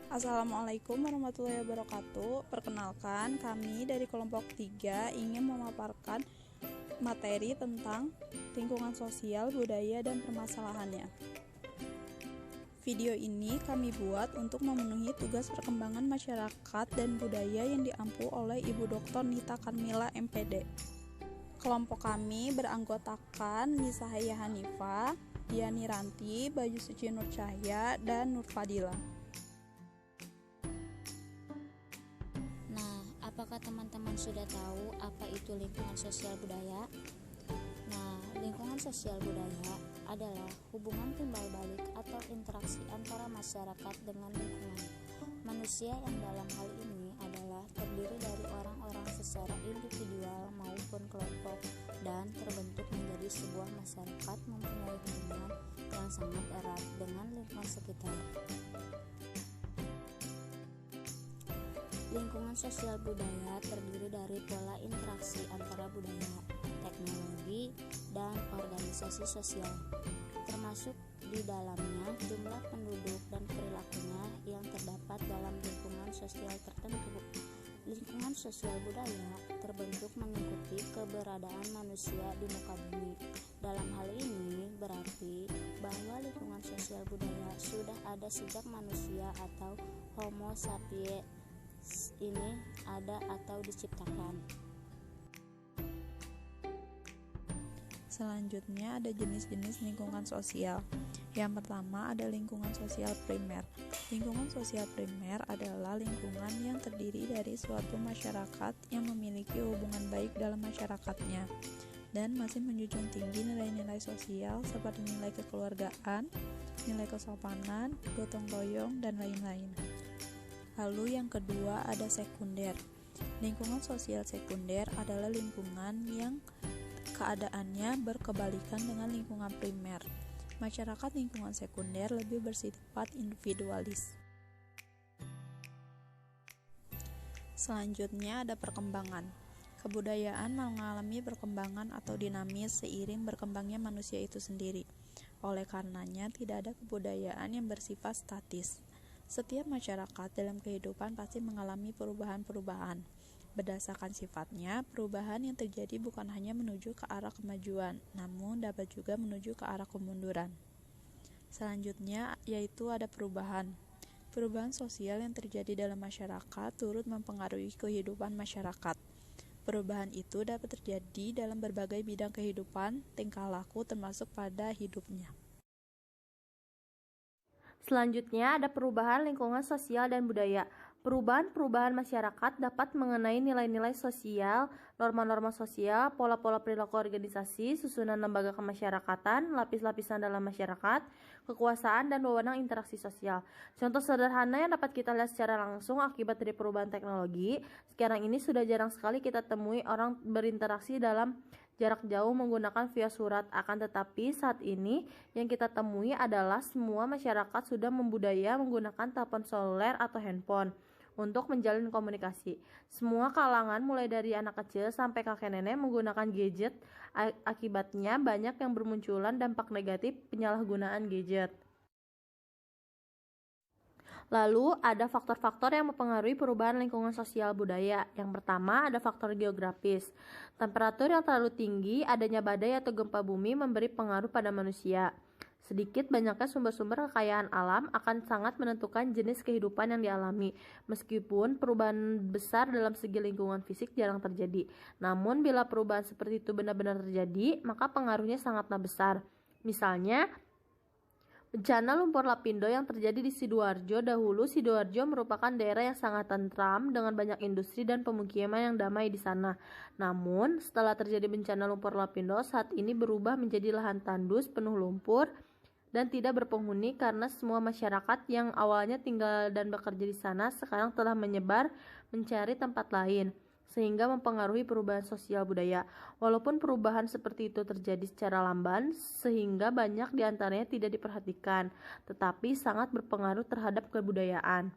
Assalamualaikum warahmatullahi wabarakatuh. Perkenalkan, kami dari kelompok 3 ingin memaparkan materi tentang lingkungan sosial, budaya, dan permasalahannya. Video ini kami buat untuk memenuhi tugas perkembangan masyarakat dan budaya yang diampu oleh Ibu Dr. Nita Karmila MPD. Kelompok kami beranggotakan Nisa Haya Hanifah, Diani Ranti, Bayu Suci Nur Cahya, dan Nur Fadila. Apakah teman-teman sudah tahu apa itu lingkungan sosial budaya? Nah, lingkungan sosial budaya adalah hubungan timbal balik atau interaksi antara masyarakat dengan lingkungan. Manusia yang dalam hal ini adalah terdiri dari orang-orang secara individual maupun kelompok dan terbentuk menjadi sebuah masyarakat mempunyai hubungan yang sangat erat dengan lingkungan sekitar. Lingkungan sosial budaya terdiri dari pola interaksi antara budaya, teknologi, dan organisasi sosial, termasuk di dalamnya jumlah penduduk dan perilakunya yang terdapat dalam lingkungan sosial tertentu. Lingkungan sosial budaya terbentuk mengikuti keberadaan manusia di muka bumi. Dalam hal ini berarti bahwa lingkungan sosial budaya sudah ada sejak manusia atau Homo sapiens ini ada atau diciptakan. Selanjutnya ada jenis-jenis lingkungan sosial. Yang pertama ada lingkungan sosial primer. Lingkungan sosial primer adalah lingkungan yang terdiri dari suatu masyarakat yang memiliki hubungan baik dalam masyarakatnya dan masih menjunjung tinggi nilai-nilai sosial seperti nilai kekeluargaan, nilai kesopanan, gotong royong, dan lain-lain. Lalu yang kedua ada sekunder. Lingkungan sosial sekunder adalah lingkungan yang keadaannya berkebalikan dengan lingkungan primer. Masyarakat lingkungan sekunder lebih bersifat individualis. Selanjutnya ada perkembangan. Kebudayaan mengalami perkembangan atau dinamis seiring berkembangnya manusia itu sendiri. Oleh karenanya tidak ada kebudayaan yang bersifat statis. Setiap masyarakat dalam kehidupan pasti mengalami perubahan-perubahan. Berdasarkan sifatnya, perubahan yang terjadi bukan hanya menuju ke arah kemajuan, namun dapat juga menuju ke arah kemunduran. Selanjutnya, yaitu ada perubahan. Perubahan sosial yang terjadi dalam masyarakat turut mempengaruhi kehidupan masyarakat. Perubahan itu dapat terjadi dalam berbagai bidang kehidupan, tingkah laku termasuk pada hidupnya. Selanjutnya ada perubahan lingkungan sosial dan budaya. Perubahan-perubahan masyarakat dapat mengenai nilai-nilai sosial, norma-norma sosial, pola-pola perilaku organisasi, susunan lembaga kemasyarakatan, lapis-lapisan dalam masyarakat, kekuasaan, dan wewenang interaksi sosial. Contoh sederhana yang dapat kita lihat secara langsung akibat dari perubahan teknologi, sekarang ini sudah jarang sekali kita temui orang berinteraksi dalam jarak jauh menggunakan via surat. Akan tetapi saat ini yang kita temui adalah semua masyarakat sudah membudaya menggunakan telepon seluler atau handphone untuk menjalin komunikasi. Semua kalangan mulai dari anak kecil sampai kakek nenek menggunakan gadget. Akibatnya banyak yang bermunculan dampak negatif penyalahgunaan gadget. Lalu ada faktor-faktor yang mempengaruhi perubahan lingkungan sosial budaya. Yang pertama ada faktor geografis. Temperatur yang terlalu tinggi, adanya badai atau gempa bumi memberi pengaruh pada manusia. Sedikit banyaknya sumber-sumber kekayaan alam akan sangat menentukan jenis kehidupan yang dialami. Meskipun perubahan besar dalam segi lingkungan fisik jarang terjadi. Namun bila perubahan seperti itu benar-benar terjadi, maka pengaruhnya sangatlah besar. Misalnya, bencana lumpur lapindo yang terjadi di Sidoarjo dahulu. Sidoarjo merupakan daerah yang sangat tentram dengan banyak industri dan pemukiman yang damai di sana. Namun, setelah terjadi bencana lumpur lapindo, saat ini berubah menjadi lahan tandus penuh lumpur dan tidak berpenghuni karena semua masyarakat yang awalnya tinggal dan bekerja di sana sekarang telah menyebar mencari tempat lain, sehingga mempengaruhi perubahan sosial budaya. Walaupun perubahan seperti itu terjadi secara lamban, sehingga banyak diantaranya tidak diperhatikan, tetapi sangat berpengaruh terhadap kebudayaan.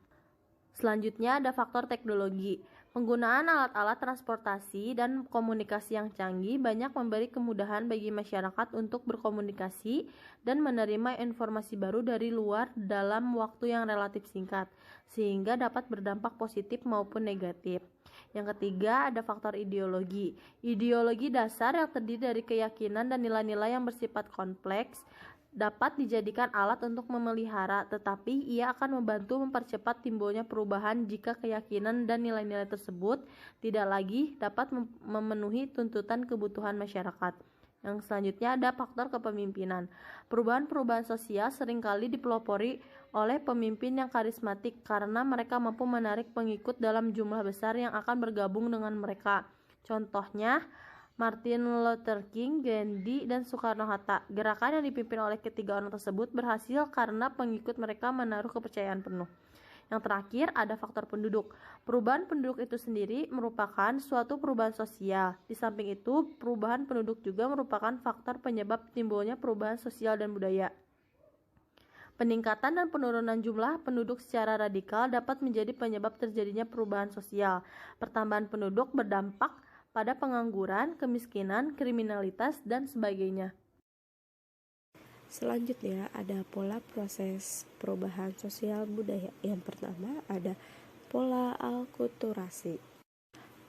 Selanjutnya ada faktor teknologi. Penggunaan alat-alat transportasi dan komunikasi yang canggih banyak memberi kemudahan bagi masyarakat untuk berkomunikasi dan menerima informasi baru dari luar dalam waktu yang relatif singkat, sehingga dapat berdampak positif maupun negatif. Yang ketiga, ada faktor ideologi. Ideologi dasar yang terdiri dari keyakinan dan nilai-nilai yang bersifat kompleks dapat dijadikan alat untuk memelihara, tetapi ia akan membantu mempercepat timbulnya perubahan jika keyakinan dan nilai-nilai tersebut tidak lagi dapat memenuhi tuntutan kebutuhan masyarakat. Yang selanjutnya ada faktor kepemimpinan. Perubahan-perubahan sosial seringkali dipelopori oleh pemimpin yang karismatik karena mereka mampu menarik pengikut dalam jumlah besar yang akan bergabung dengan mereka. Contohnya, Martin Luther King, Gandhi, dan Soekarno-Hatta. Gerakan yang dipimpin oleh ketiga orang tersebut berhasil karena pengikut mereka menaruh kepercayaan penuh. Yang terakhir, ada faktor penduduk. Perubahan penduduk itu sendiri merupakan suatu perubahan sosial. Di samping itu, perubahan penduduk juga merupakan faktor penyebab timbulnya perubahan sosial dan budaya. Peningkatan dan penurunan jumlah penduduk secara radikal dapat menjadi penyebab terjadinya perubahan sosial. Pertambahan penduduk berdampak pada pengangguran, kemiskinan, kriminalitas, dan sebagainya. Selanjutnya ada pola proses perubahan sosial budaya. Yang pertama ada pola alkulturasi.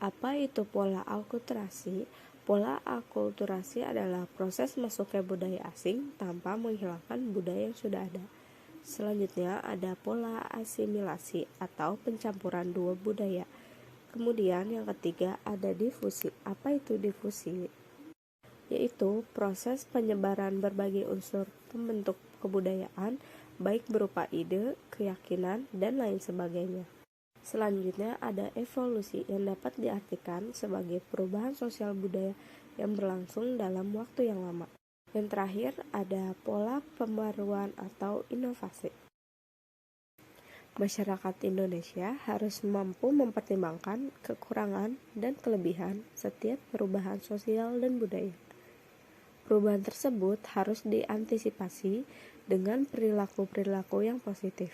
Apa itu pola alkulturasi? Pola alkulturasi adalah proses masuknya budaya asing tanpa menghilangkan budaya yang sudah ada. Selanjutnya ada pola asimilasi atau pencampuran dua budaya. Kemudian yang ketiga ada difusi. Apa itu difusi? Yaitu proses penyebaran berbagai unsur pembentuk kebudayaan, baik berupa ide, keyakinan, dan lain sebagainya. Selanjutnya ada evolusi yang dapat diartikan sebagai perubahan sosial budaya yang berlangsung dalam waktu yang lama. Yang terakhir ada pola pembaruan atau inovasi. Masyarakat Indonesia harus mampu mempertimbangkan kekurangan dan kelebihan setiap perubahan sosial dan budaya. Perubahan tersebut harus diantisipasi dengan perilaku-perilaku yang positif.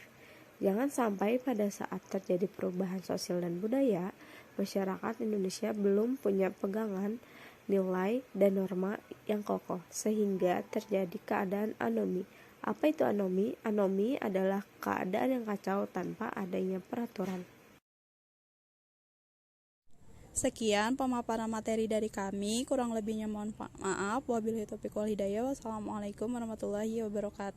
Jangan sampai pada saat terjadi perubahan sosial dan budaya, masyarakat Indonesia belum punya pegangan nilai dan norma yang kokoh, sehingga terjadi keadaan anomi. Apa itu anomi? Anomi adalah keadaan yang kacau tanpa adanya peraturan. Sekian pemaparan materi dari kami, kurang lebihnya mohon maaf. Wabillahi taufiq wal hidayah. Wassalamualaikum warahmatullahi wabarakatuh.